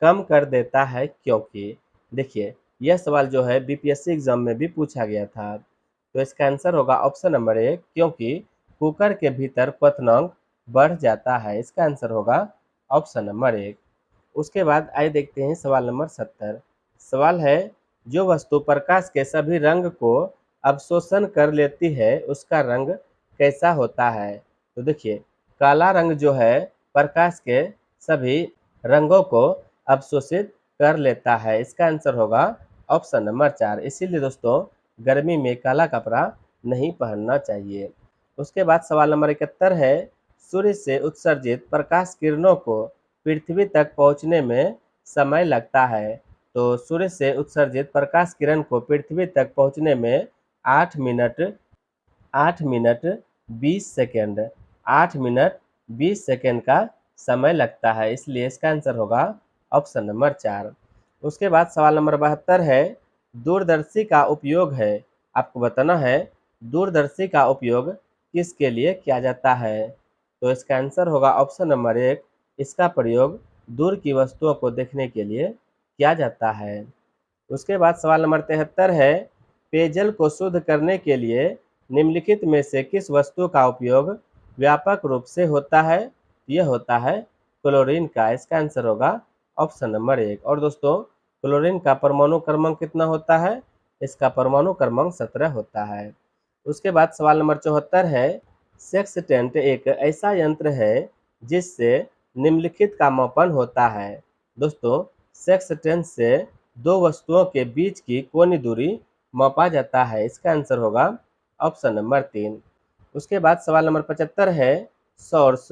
कम कर देता है क्योंकि? देखिए यह सवाल जो है बीपीएससी एग्जाम में भी पूछा गया था। तो इसका आंसर होगा ऑप्शन नंबर 1, क्योंकि कुकर के भीतर क्वथनांक बढ़ जाता है। इसका आंसर होगा ऑप्शन नंबर 1। उसके बाद आइए देखते हैं सवाल नंबर 70। सवाल है, जो वस्तु प्रकाश के सभी रंग को अवशोषण कर लेती है उसका रंग कैसा होता है? तो देखिए, काला रंग जो है प्रकाश के सभी रंगों को अवशोषित कर लेता है। इसका आंसर होगा ऑप्शन नंबर 4। इसीलिए दोस्तों गर्मी में काला कपड़ा नहीं पहनना चाहिए। उसके बाद सवाल नंबर 71 है, सूर्य से उत्सर्जित प्रकाश किरणों को पृथ्वी तक पहुंचने में समय लगता है। तो सूर्य से उत्सर्जित प्रकाश किरण को पृथ्वी तक पहुंचने में 8 minute 8 minute 20 second 8 minute 20 second का समय लगता है। इसलिए इसका आंसर होगा ऑप्शन नंबर 4। उसके बाद सवाल नंबर 72 है, दूरदर्शी का उपयोग है, आपको बताना है दूरदर्शी का उपयोग किसके लिए किया जाता है? तो इसका आंसर होगा ऑप्शन नंबर 1, इसका प्रयोग दूर की वस्तुओं को देखने के लिए किया जाता है। उसके बाद सवाल नंबर 73 है, पेयजल को शुद्ध करने के लिए निम्नलिखित में से किस वस्तु का उपयोग व्यापक रूप से होता है? यह होता है क्लोरीन का। इसका आंसर होगा ऑप्शन नंबर 1। और दोस्तों क्लोरीन का परमाणु क्रमांक कितना होता है? इसका परमाणु क्रमांक 17 होता है। उसके बाद सवाल नंबर 74 है, सेक्सटेंट एक ऐसा यंत्र है जिससे निम्नलिखित का मापन होता है। दोस्तों सेक्सटेंट से दो वस्तुओं के बीच की कोणीय दूरी मापा जाता है। इसका आंसर होगा ऑप्शन नंबर 3। उसके बाद सवाल नंबर 75 है, सॉर्स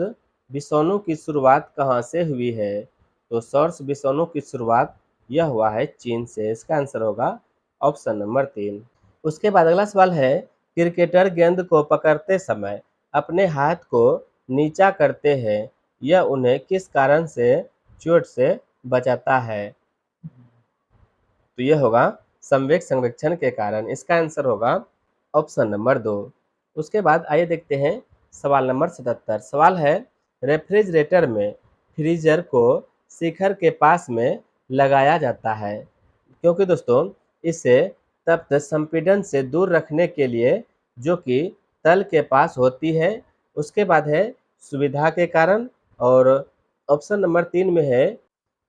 विषाणु की शुरुआत कहाँ से हुई है? तो सॉर्स विषाणु की शुरुआत यह हुआ है चीन से। इसका आंसर होगा ऑप्शन नंबर 3। उसके बाद अगला सवाल है, क्रिकेटर गेंद को पकड़ते समय अपने हाथ को नीचा करते हैं, यह उन्हें किस कारण से चोट से बचाता है? तो यह होगा संवेग संरक्षण के कारण। इसका आंसर होगा ऑप्शन नंबर 2। उसके बाद आइए देखते हैं सवाल नंबर 77। सवाल है, रेफ्रिजरेटर में फ्रीजर को शिखर के पास में लगाया जाता है, क्योंकि दोस्तों इसे तप्त संपीड़न से दूर रखने के लिए जो कि तल के पास होती है। उसके बाद है सुविधा के कारण, और ऑप्शन नंबर 3 में है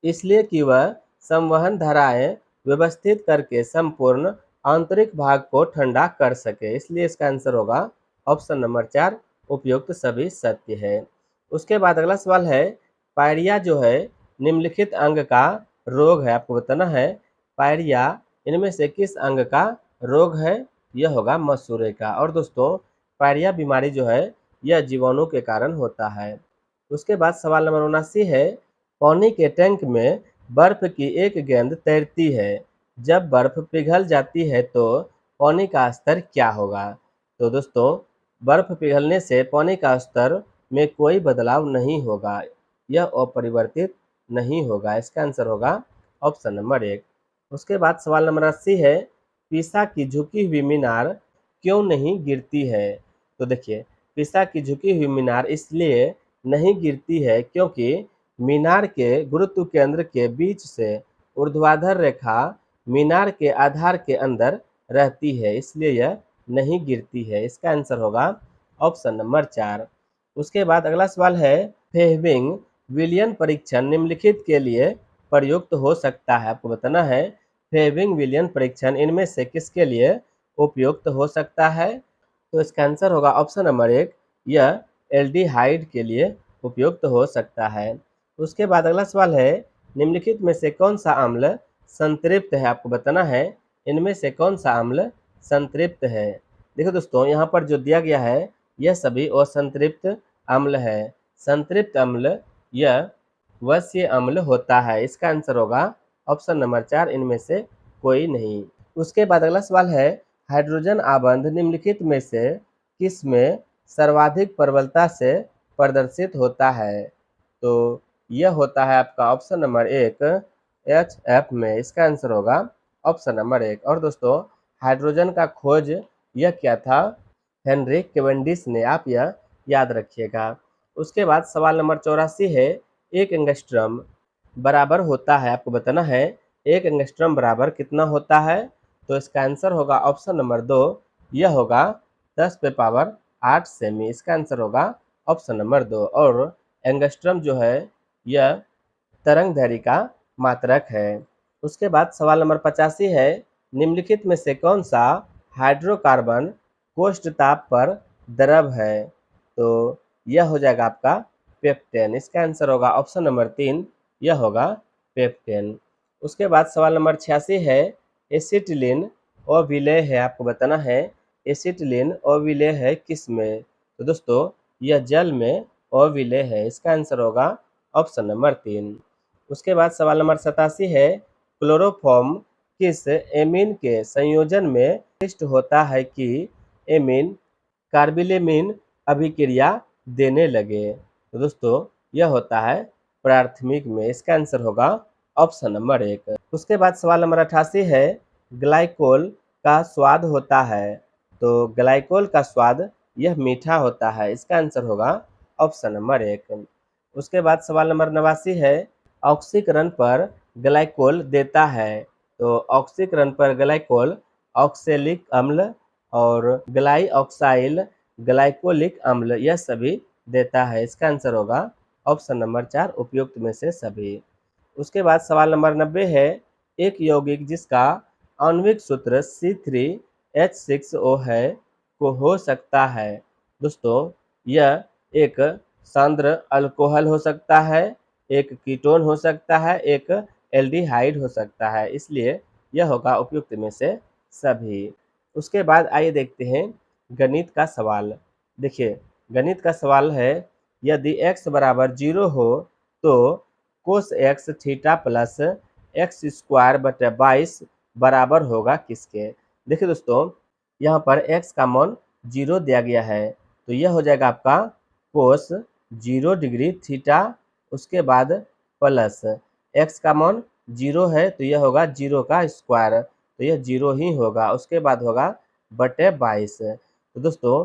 इसलिए कि वह संवहन धाराएं व्यवस्थित करके संपूर्ण आंतरिक भाग को ठंडा कर सके। इसलिए इसका आंसर होगा ऑप्शन नंबर 4, उपयुक्त सभी सत्य है। उसके बाद अगला सवाल है, पायरिया जो है निम्नलिखित अंग का रोग है, आपको बताना है पायरिया इनमें से किस अंग का रोग है? यह होगा मसूड़े का। और दोस्तों पायरिया बीमारी जो है यह जीवाणु के कारण होता है। उसके बाद सवाल नंबर 79 है, पानी के टैंक में बर्फ की एक गेंद तैरती है, जब बर्फ पिघल जाती है तो पानी का स्तर क्या होगा? तो दोस्तों बर्फ पिघलने से पानी का स्तर में कोई बदलाव नहीं होगा, यह अपरिवर्तित नहीं होगा। इसका आंसर होगा ऑप्शन नंबर 1। उसके बाद सवाल नंबर 80 है, पीसा की झुकी हुई मीनार क्यों नहीं गिरती है? तो देखिए पीसा की झुकी हुई मीनार इसलिए नहीं गिरती है क्योंकि मीनार के गुरुत्व केंद्र के बीच से ऊर्ध्वाधर रेखा मीनार के आधार के अंदर रहती है, इसलिए यह नहीं गिरती है। इसका आंसर होगा ऑप्शन नंबर 4। उसके बाद अगला सवाल है, फेहबिंग विलियन परीक्षण निम्नलिखित के लिए प्रयुक्त हो सकता है, आपको बताना है फेहबिंग विलियन परीक्षण इनमें से किसके लिए उपयुक्त हो सकता है? तो इसका आंसर होगा ऑप्शन नंबर 1, यह एल्डिहाइड के लिए उपयुक्त हो सकता है। उसके बाद अगला सवाल है, निम्नलिखित में से कौन सा अम्ल संतृप्त है, आपको बताना है इनमें से कौन सा अम्ल संतृप्त है। देखो दोस्तों यहाँ पर जो दिया गया है यह सभी असंतृप्त अम्ल है। संतृप्त अम्ल यह वश्य अम्ल होता है। इसका आंसर होगा ऑप्शन नंबर 4, इनमें से कोई नहीं। उसके बाद अगला सवाल है, हाइड्रोजन आबंध निम्नलिखित में से किस में सर्वाधिक प्रबलता से प्रदर्शित होता है? तो यह होता है आपका ऑप्शन नंबर 1 HF में। इसका आंसर होगा ऑप्शन नंबर 1। और दोस्तों हाइड्रोजन का खोज यह क्या था? हेनरी कैवेंडिश ने, आप यह याद रखिएगा। उसके बाद सवाल नंबर 84 है, एक एंगस्ट्रम बराबर होता है, आपको बताना है एक एंगस्ट्रम बराबर कितना होता है? तो इसका आंसर होगा ऑप्शन नंबर 2, यह होगा 10 पे पावर 8 सेमी। इसका आंसर होगा ऑप्शन नंबर 2। और एंगस्ट्रम जो है यह तरंग दैर्ध्य का मात्रक है। उसके बाद सवाल नंबर 85 है, निम्नलिखित में से कौन सा हाइड्रोकार्बन कोष्ठ ताप पर द्रव है? तो यह हो जाएगा आपका पेप्टेन। इसका आंसर होगा ऑप्शन नंबर 3, यह होगा पेप्टेन। उसके बाद सवाल नंबर 86 है, एसिटिलीन अविलेय है, आपको बताना है एसिटिलीन अविलेय है किस में? तो दोस्तों यह जल में अविलेय है। इसका आंसर होगा ऑप्शन नंबर 3। उसके बाद सवाल नंबर 87 है, क्लोरोफॉर्म किस एमीन के संयोजन में विशिष्ट होता है कि एमीन कार्बिलेमीन अभिक्रिया देने लगे? तो दोस्तों यह होता है प्राथमिक में। इसका आंसर होगा ऑप्शन नंबर 1। उसके बाद सवाल नंबर 88 है, ग्लाइकोल का स्वाद होता है? तो ग्लाइकोल का स्वाद यह मीठा होता है। इसका आंसर होगा ऑप्शन नंबर 1। उसके बाद सवाल नंबर 89 है, ऑक्सीकरण पर ग्लाइकोल देता है? तो ऑक्सीकरण पर ग्लाइकोल ऑक्सेलिक अम्ल और ग्लाइऑक्साइल ग्लाइकोलिक अम्ल यह सभी देता है। इसका आंसर होगा ऑप्शन नंबर 4, उपयुक्त में से सभी। उसके बाद सवाल नंबर 90 है, एक यौगिक जिसका आणविक सूत्र C3H6O है को हो सकता है? दोस्तों यह एक सांद्र अल्कोहल हो सकता है, एक कीटोन हो सकता है, एक एल्डिहाइड हो सकता है, इसलिए यह होगा उपयुक्त में से सभी। उसके बाद आइए देखते हैं गणित का सवाल। देखिए गणित का सवाल है, यदि x बराबर 0 हो तो कोस x theta plus x square बटे 22 बराबर होगा किसके? देखिए दोस्तों यहाँ पर x का मान 0 दिया गया है, तो यह हो जाएगा आपका कोस 0 डिग्री थीटा। उसके बाद प्लस x का मान 0 है तो यह होगा 0 का स्क्वायर, तो यह 0 ही होगा। उसके बाद होगा बटे 22। तो दोस्तों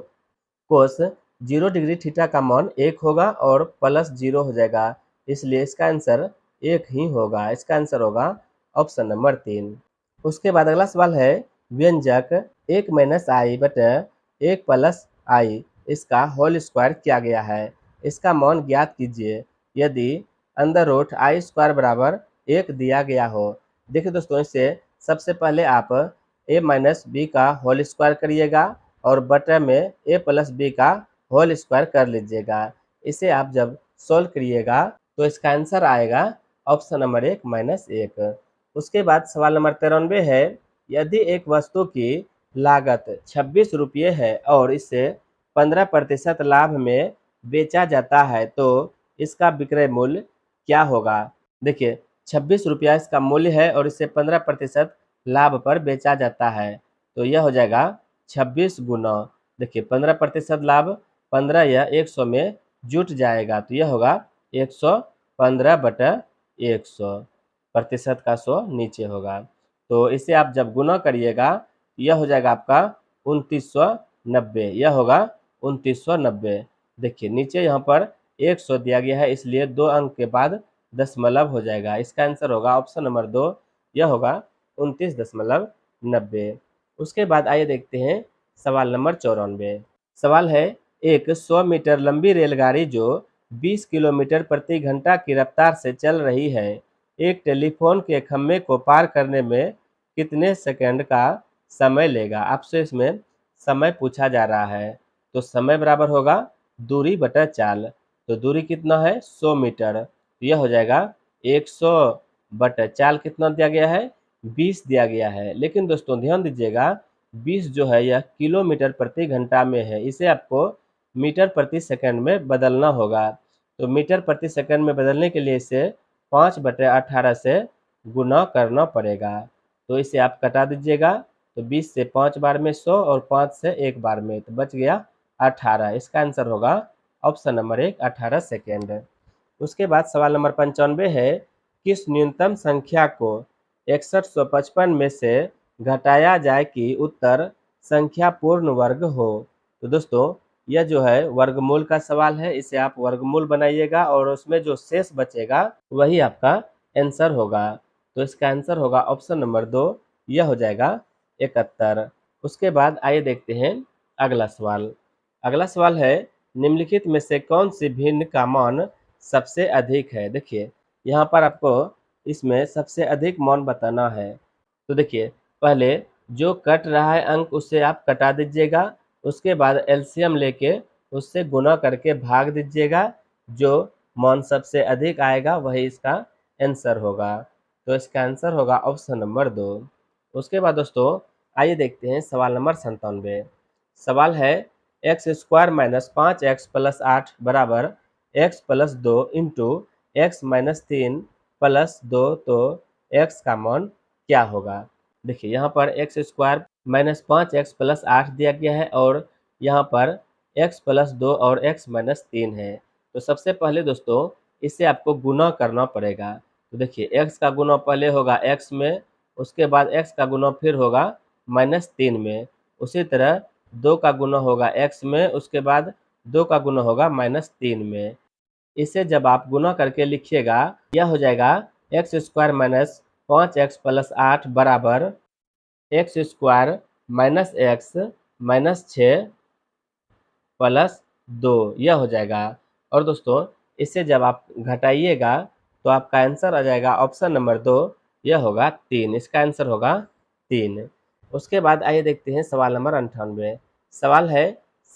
कोस 0 डिग्री थीटा का मान 1 होगा और प्लस 0 हो जाएगा, इसलिए इसका आंसर 1 ही होगा। इसका आंसर होगा ऑप्शन नंबर 3। उसके बाद अगला सवाल है, व्यंजक 1 माइनस आई बटे 1 प्लस आई इसका होल स्क्वायर किया गया है, इसका मान ज्ञात कीजिए यदि अंडर रूट आई स्क्वायर बराबर 1 दिया गया हो। देखिए दोस्तों इसे सबसे पहले आप a माइनस बी का होल स्क्वायर करिएगा और बटे में a प्लस बी का होल स्क्वायर कर लीजिएगा। इसे आप जब सोल्व करिएगा तो इसका आंसर आएगा ऑप्शन नंबर 1 माइनस 1। उसके बाद सवाल नंबर 93 है, यदि एक वस्तु की लागत 26 रुपये है और इसे 15% लाभ में बेचा जाता है तो इसका विक्रय मूल्य क्या होगा? देखिए 26 रुपया इसका मूल्य है और इसे 15% लाभ पर बेचा जाता है, तो यह हो जाएगा 26 गुना, देखिए 15% लाभ 15 या 100 में जुट जाएगा, तो यह होगा 115 बटा 100, प्रतिशत का 100 नीचे होगा। तो इसे आप जब गुना करिएगा यह हो जाएगा आपका 2990, यह होगा 2990। देखिए नीचे यहाँ पर 100 दिया गया है, इसलिए 2 अंक के बाद दशमलव हो जाएगा। इसका आंसर होगा ऑप्शन नंबर 2, यह होगा 29.90। उसके बाद आइए देखते हैं सवाल नंबर 94। सवाल है, एक 100 मीटर लंबी रेलगाड़ी जो 20 किलोमीटर प्रति घंटा की रफ्तार से चल रही है, एक टेलीफोन के खंभे को पार करने में कितने सेकंड का समय लेगा? आपसे इसमें समय पूछा जा रहा है, तो समय बराबर होगा दूरी बटा चाल। तो दूरी कितना है 100 मीटर, तो यह हो जाएगा 100 बटा चाल कितना दिया गया है 20 दिया गया है। लेकिन दोस्तों ध्यान दीजिएगा 20 जो है यह किलोमीटर प्रति घंटा में है, इसे आपको मीटर प्रति सेकंड में बदलना होगा। तो मीटर प्रति सेकंड में बदलने के लिए इसे 5/18 से गुना करना पड़ेगा। तो इसे आप कटा दीजिएगा, तो 20 से 5 बार में 100 और 5 से 1 बार में, तो बच गया 18। इसका आंसर होगा ऑप्शन नंबर 1 18 सेकेंड। उसके बाद सवाल नंबर 95 है, किस न्यूनतम संख्या को 6155 में से घटाया जाए कि उत्तर संख्या पूर्ण वर्ग हो? तो दोस्तों यह जो है वर्गमूल का सवाल है, इसे आप वर्गमूल बनाइएगा और उसमें जो शेष बचेगा वही आपका आंसर होगा। तो इसका आंसर होगा ऑप्शन नंबर 2, यह हो जाएगा 71। उसके बाद आइए देखते हैं अगला सवाल। अगला सवाल है, निम्नलिखित में से कौन सी भिन्न का मान सबसे अधिक है? देखिए, यहाँ पर आपको इसमें सबसे अधिक मान बताना है। तो देखिए, पहले जो कट रहा है अंक उसे आप कटा दीजिएगा, उसके बाद एलसीएम लेके उससे गुना करके भाग दीजिएगा। जो मान सबसे अधिक आएगा वही इसका आंसर होगा। तो इसका आंसर होगा ऑप्शन नंबर 2। उसके बाद दोस्तों आइए देखते हैं सवाल नंबर 97। सवाल है, x square minus 5x plus 8 बराबर x plus 2 into x minus 3 plus 2, तो x का मान क्या होगा? देखिए, यहाँ पर x square minus 5x plus 8 दिया गया है और यहाँ पर x प्लस 2 और x माइनस 3 है। तो सबसे पहले दोस्तों इसे आपको गुना करना पड़ेगा। तो देखिए, x का गुना पहले होगा x में, उसके बाद x का गुना फिर होगा माइनस 3 में। उसी तरह 2 का गुना होगा x में, उसके बाद 2 का गुना होगा माइनस 3 में। इसे जब आप गुना करके लिखिएगा, यह हो जाएगा x square minus 5x plus 8 बराबर x square minus x minus 6 plus 2, यह हो जाएगा। और दोस्तों इसे जब आप घटाइएगा तो आपका आंसर आ जाएगा ऑप्शन नंबर 2, यह होगा 3। इसका आंसर होगा 3। उसके बाद आइए देखते हैं सवाल नंबर 98। सवाल है,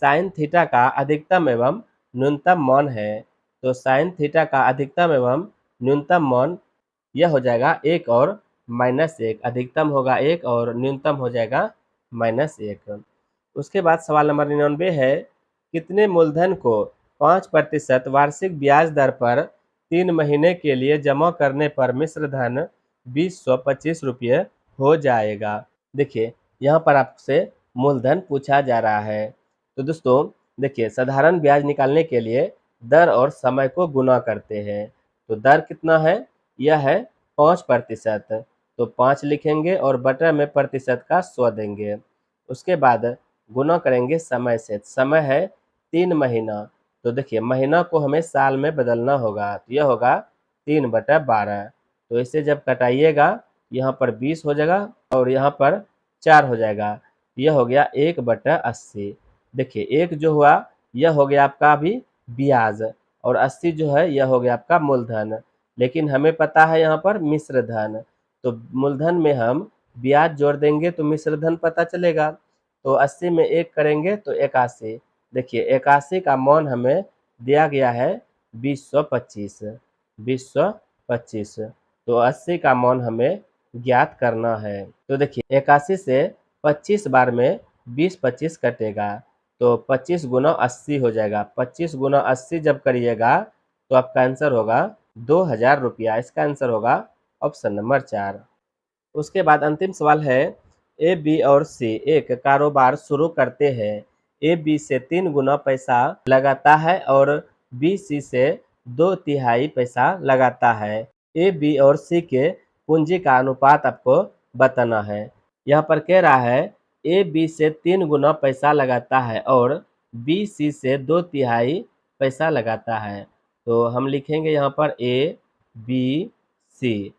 साइन थीटा का अधिकतम एवं न्यूनतम मान है। तो साइन थीटा का अधिकतम एवं न्यूनतम मान यह हो जाएगा 1 और -1। अधिकतम होगा 1 और न्यूनतम हो जाएगा -1। उसके बाद सवाल नंबर 99 है, कितने मूलधन को 5% वार्षिक ब्याज दर पर 3 महीने के लिए जमा करने पर मिश्र धन 2025 रुपये हो जाएगा? देखिए, यहाँ पर आपसे मूलधन पूछा जा रहा है। तो दोस्तों देखिए, साधारण ब्याज निकालने के लिए दर और समय को गुना करते हैं। तो दर कितना है? यह है 5%। तो 5 लिखेंगे और बटा में प्रतिशत का 100 देंगे। उसके बाद गुना करेंगे समय से। समय है 3 महीना। तो देखिए, महीना को हमें साल में बदलना होगा, तो यह होगा 3/12। तो इसे जब कटाइएगा, यहाँ पर 20 हो जाएगा और यहाँ पर 4 हो जाएगा। यह हो गया 1/80। देखिए, 1 जो हुआ यह हो गया आपका अभी ब्याज, और 80 जो है यह हो गया आपका मूलधन। लेकिन हमें पता है यहाँ पर मिश्र धन, तो मूलधन में हम ब्याज जोड़ देंगे तो मिश्र धन पता चलेगा। तो 80 में 1 करेंगे तो 81। देखिए, 81 का मान हमें दिया गया है 2025। 2025। तो 80 का मान हमें ज्ञात करना है। तो देखिए, 81 से 25 बार में 20-25 कटेगा, तो 25 गुना 80 हो जाएगा। 25 गुना 80 जब करिएगा तो आपका आंसर होगा 2000 रुपया। इसका आंसर होगा ऑप्शन नंबर 4। उसके बाद अंतिम सवाल है, ए, बी और सी एक कारोबार शुरू करते हैं। ए बी से 3 गुना पैसा लगाता है और बी सी से 2/3 पैसा लगाता है। ए, बी और सी के पूंजी का अनुपात आपको बताना है। यहाँ पर कह रहा है ए बी से 3 गुना पैसा लगाता है और बी सी से 2/3 पैसा लगाता है। तो हम लिखेंगे यहाँ पर ए बी सी।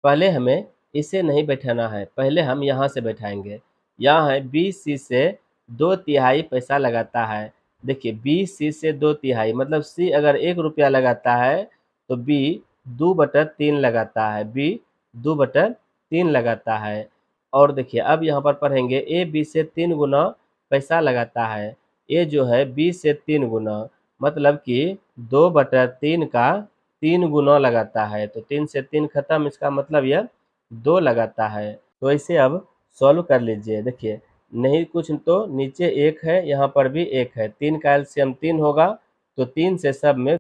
पहले हमें इसे नहीं बैठाना है, पहले हम यहाँ से बैठाएंगे। यहाँ है बी सी से 2/3 पैसा लगाता है। देखिए, बी सी से 2/3 मतलब सी अगर 1 रुपया लगाता है तो बी 2/3 लगाता है। बी 2/3 लगाता है। और देखिए, अब यहाँ पर पढ़ेंगे ए बी से 3 गुना पैसा लगाता है। ए जो है बी से 3 गुना, मतलब कि 2/3 का 3 गुना लगाता है। तो 3 से 3 खत्म, इसका मतलब यह 2 लगाता है। तो इसे अब सॉल्व कर लीजिए। देखिए, नहीं कुछ तो नीचे 1 है, यहाँ पर भी 1 है। 3 का एलसीएम 3 होगा, तो 3 से सब में